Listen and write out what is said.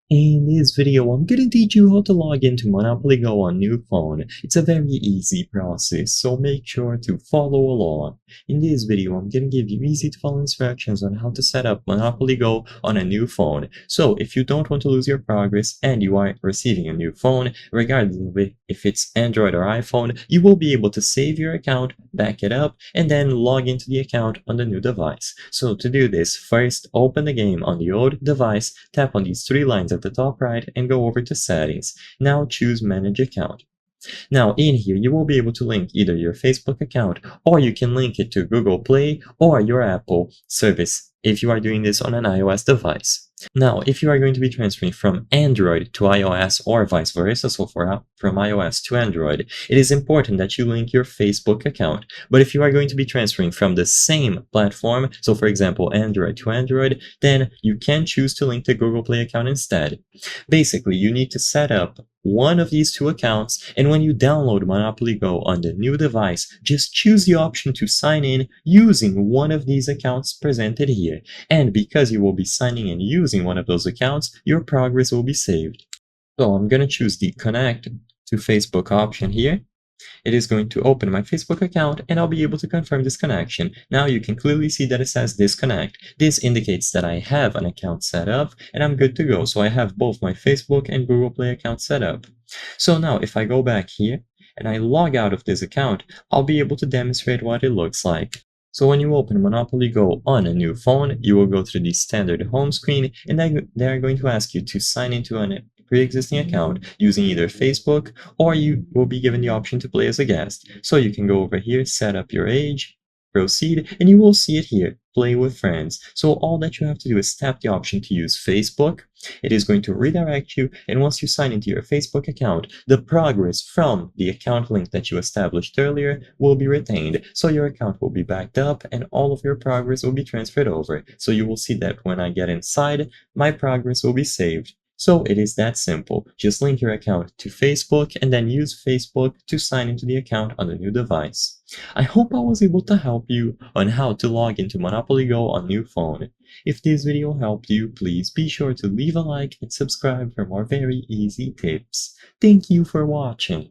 In this video, I'm gonna teach you how to log into Monopoly Go on new phone. It's a very easy process, so make sure to follow along. In this video, I'm gonna give you easy to follow instructions on how to set up Monopoly Go on a new phone. So if you don't want to lose your progress and you are receiving a new phone, regardless of if it's Android or iPhone, you will be able to save your account, back it up, and then log into the account on the new device. So to do this, first open the game on the old device, tap on these three lines at the top right and go over to settings. Now choose manage account. Now in here you will be able to link either your Facebook account or you can link it to Google Play or your Apple service if you are doing this on an iOS device. Now, if you are going to be transferring from Android to iOS or vice versa, so from iOS to Android, it is important that you link your Facebook account. But if you are going to be transferring from the same platform, so for example, Android to Android, then you can choose to link the Google Play account instead. Basically, you need to set up one of these two accounts, and when you download Monopoly Go on the new device, just choose the option to sign in using one of these accounts presented here. And because you will be signing in using one of those accounts, your progress will be saved. So I'm going to choose the connect to Facebook option here. It is going to open my Facebook account and I'll be able to confirm this connection. Now you can clearly see that it says disconnect. This indicates that I have an account set up and I'm good to go. So I have both my Facebook and Google Play account set up. So now if I go back here and I log out of this account, I'll be able to demonstrate what it looks like. So when you open Monopoly Go on a new phone, you will go through the standard home screen and then they're going to ask you to sign into a pre-existing account using either Facebook or you will be given the option to play as a guest. So you can go over here, set up your age, proceed, and you will see it here, play with friends. So all that you have to do is tap the option to use Facebook. It is going to redirect you, and once you sign into your Facebook account, the progress from the account link that you established earlier will be retained. So your account will be backed up and all of your progress will be transferred over. So you will see that when I get inside, my progress will be saved. So it is that simple. Just link your account to Facebook and then use Facebook to sign into the account on the new device. I hope I was able to help you on how to log into Monopoly Go on new phone. If this video helped you, please be sure to leave a like and subscribe for more very easy tips. Thank you for watching.